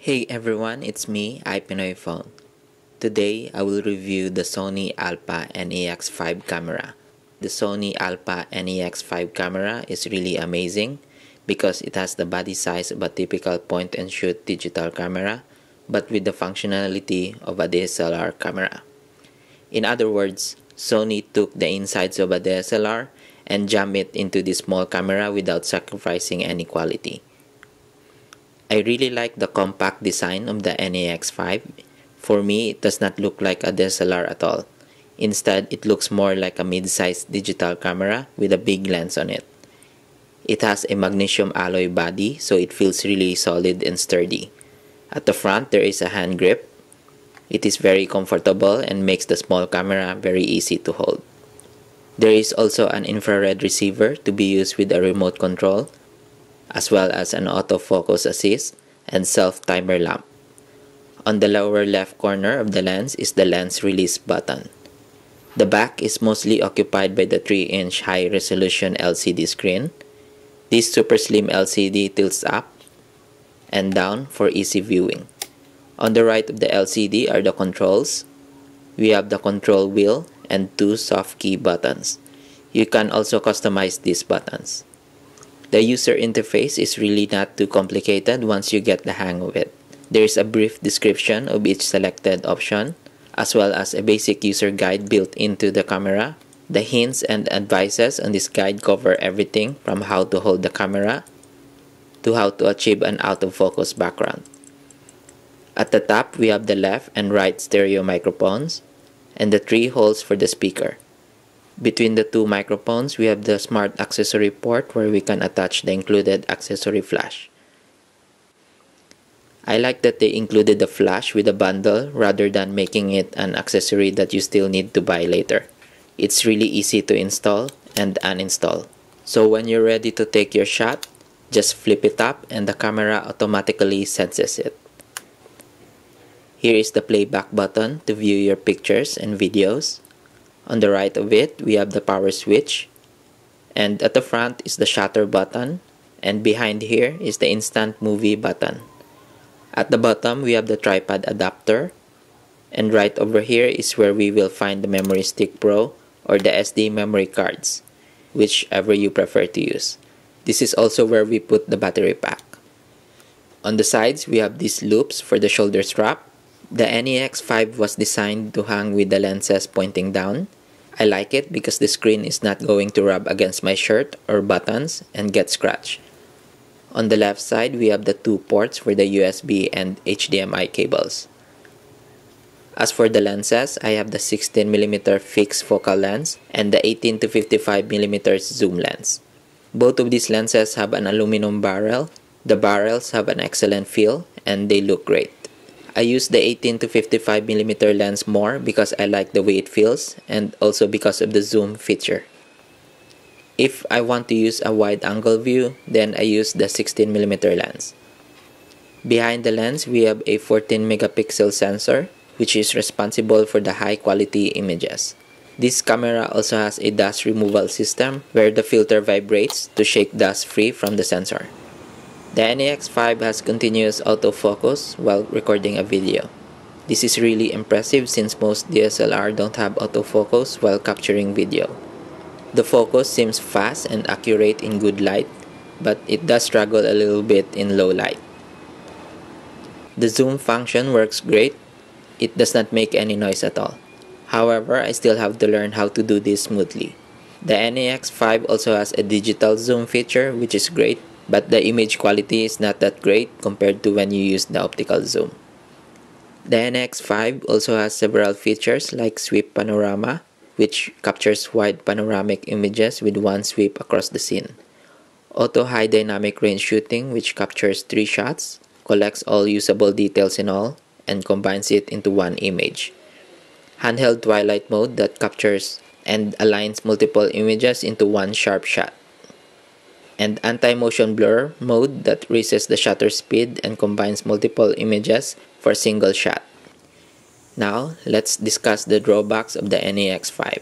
Hey everyone, it's me, iPinoy Phone. Today, I will review the Sony Alpha NEX-5 camera. The Sony Alpha NEX-5 camera is really amazing because it has the body size of a typical point-and-shoot digital camera but with the functionality of a DSLR camera. In other words, Sony took the insides of a DSLR and jammed it into this small camera without sacrificing any quality. I really like the compact design of the NEX-5. For me, it does not look like a DSLR at all. Instead, it looks more like a mid-sized digital camera with a big lens on it. It has a magnesium alloy body, so it feels really solid and sturdy. At the front, there is a hand grip. It is very comfortable and makes the small camera very easy to hold. There is also an infrared receiver to be used with a remote control, as well as an autofocus assist and self-timer lamp. On the lower left corner of the lens is the lens release button. The back is mostly occupied by the 3-inch high-resolution LCD screen. This super slim LCD tilts up and down for easy viewing. On the right of the LCD are the controls. We have the control wheel and 2 soft key buttons. You can also customize these buttons. The user interface is really not too complicated once you get the hang of it. There is a brief description of each selected option, as well as a basic user guide built into the camera. The hints and advices on this guide cover everything from how to hold the camera to how to achieve an out-of-focus background. At the top, we have the left and right stereo microphones and the 3 holes for the speaker. Between the 2 microphones, we have the smart accessory port where we can attach the included accessory flash. I like that they included the flash with a bundle rather than making it an accessory that you still need to buy later. It's really easy to install and uninstall. So when you're ready to take your shot, just flip it up and the camera automatically senses it. Here is the playback button to view your pictures and videos. On the right of it, we have the power switch, and at the front is the shutter button, and behind here is the instant movie button. At the bottom, we have the tripod adapter, and right over here is where we will find the Memory Stick Pro or the SD memory cards, whichever you prefer to use. This is also where we put the battery pack. On the sides, we have these loops for the shoulder strap. The NEX-5 was designed to hang with the lenses pointing down. I like it because the screen is not going to rub against my shirt or buttons and get scratched. On the left side, we have the 2 ports for the USB and HDMI cables. As for the lenses, I have the 16mm fixed focal lens and the 18 to 55mm zoom lens. Both of these lenses have an aluminum barrel. The barrels have an excellent feel and they look great. I use the 18 to 55mm lens more because I like the way it feels and also because of the zoom feature. If I want to use a wide angle view, then I use the 16mm lens. Behind the lens, we have a 14-megapixel sensor which is responsible for the high quality images. This camera also has a dust removal system where the filter vibrates to shake dust free from the sensor. The NEX-5 has continuous autofocus while recording a video. This is really impressive since most DSLR don't have autofocus while capturing video. The focus seems fast and accurate in good light, but it does struggle a little bit in low light. The zoom function works great. It does not make any noise at all. However, I still have to learn how to do this smoothly. The NEX-5 also has a digital zoom feature which is great, but the image quality is not that great compared to when you use the optical zoom. The NEX-5 also has several features like sweep panorama, which captures wide panoramic images with one sweep across the scene. Auto high dynamic range shooting, which captures 3 shots, collects all usable details in all, and combines it into one image. Handheld twilight mode that captures and aligns multiple images into one sharp shot. And anti-motion blur mode that raises the shutter speed and combines multiple images for a single shot. Now, let's discuss the drawbacks of the NEX-5.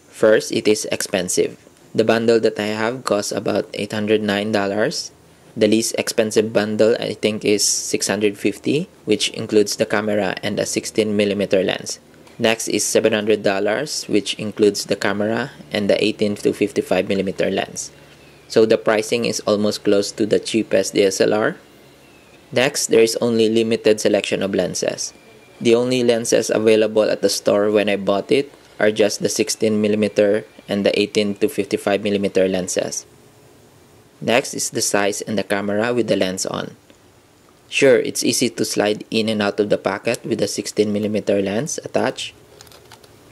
First, it is expensive. The bundle that I have costs about $809. The least expensive bundle I think is $650, which includes the camera and a 16mm lens. Next is $700, which includes the camera and the 18 to 55mm lens. So the pricing is almost close to the cheapest DSLR. Next, there is only limited selection of lenses. The only lenses available at the store when I bought it are just the 16mm and the 18 to 55mm lenses. Next is the size and the camera with the lens on. Sure, it's easy to slide in and out of the pocket with the 16mm lens attached.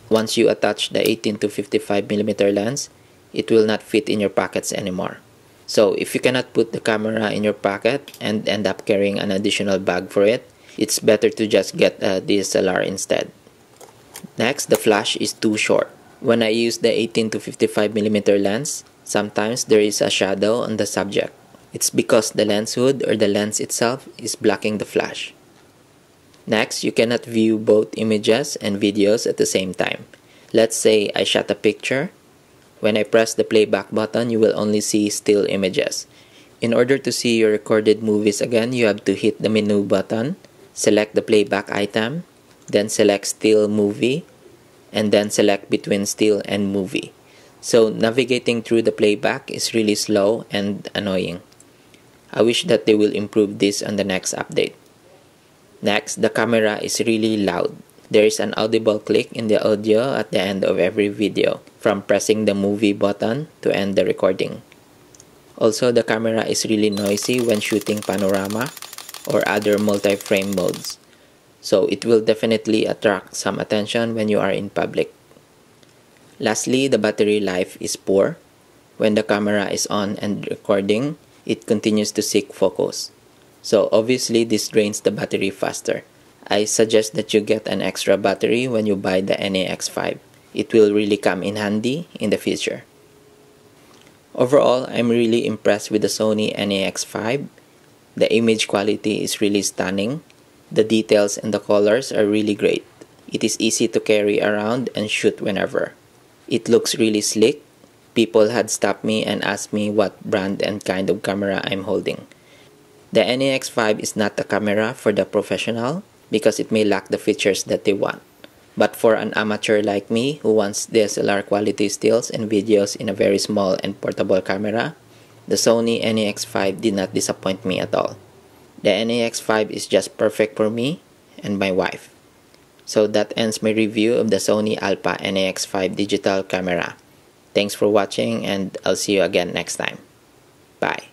Once you attach the 18 to 55mm lens, it will not fit in your pockets anymore. So if you cannot put the camera in your pocket and end up carrying an additional bag for it, it's better to just get a DSLR instead. Next, the flash is too short. When I use the 18 to 55mm lens, sometimes there is a shadow on the subject. It's because the lens hood or the lens itself is blocking the flash. Next, you cannot view both images and videos at the same time. Let's say I shot a picture. When I press the playback button, you will only see still images. In order to see your recorded movies again, you have to hit the menu button, select the playback item, then select still movie, and then select between still and movie. So navigating through the playback is really slow and annoying. I wish that they will improve this on the next update. Next, the camera is really loud. There is an audible click in the audio at the end of every video, from pressing the movie button to end the recording. Also, the camera is really noisy when shooting panorama or other multi-frame modes. So it will definitely attract some attention when you are in public. Lastly, the battery life is poor. When the camera is on and recording, it continues to seek focus. So obviously this drains the battery faster. I suggest that you get an extra battery when you buy the NEX-5. It will really come in handy in the future. Overall, I'm really impressed with the Sony NEX-5. The image quality is really stunning. The details and the colors are really great. It is easy to carry around and shoot whenever. It looks really slick. People had stopped me and asked me what brand and kind of camera I'm holding. The NEX-5 is not a camera for the professional because it may lack the features that they want. But for an amateur like me who wants DSLR quality stills and videos in a very small and portable camera, the Sony NEX-5 did not disappoint me at all. The NEX-5 is just perfect for me and my wife. So that ends my review of the Sony Alpha NEX-5 digital camera. Thanks for watching and I'll see you again next time. Bye.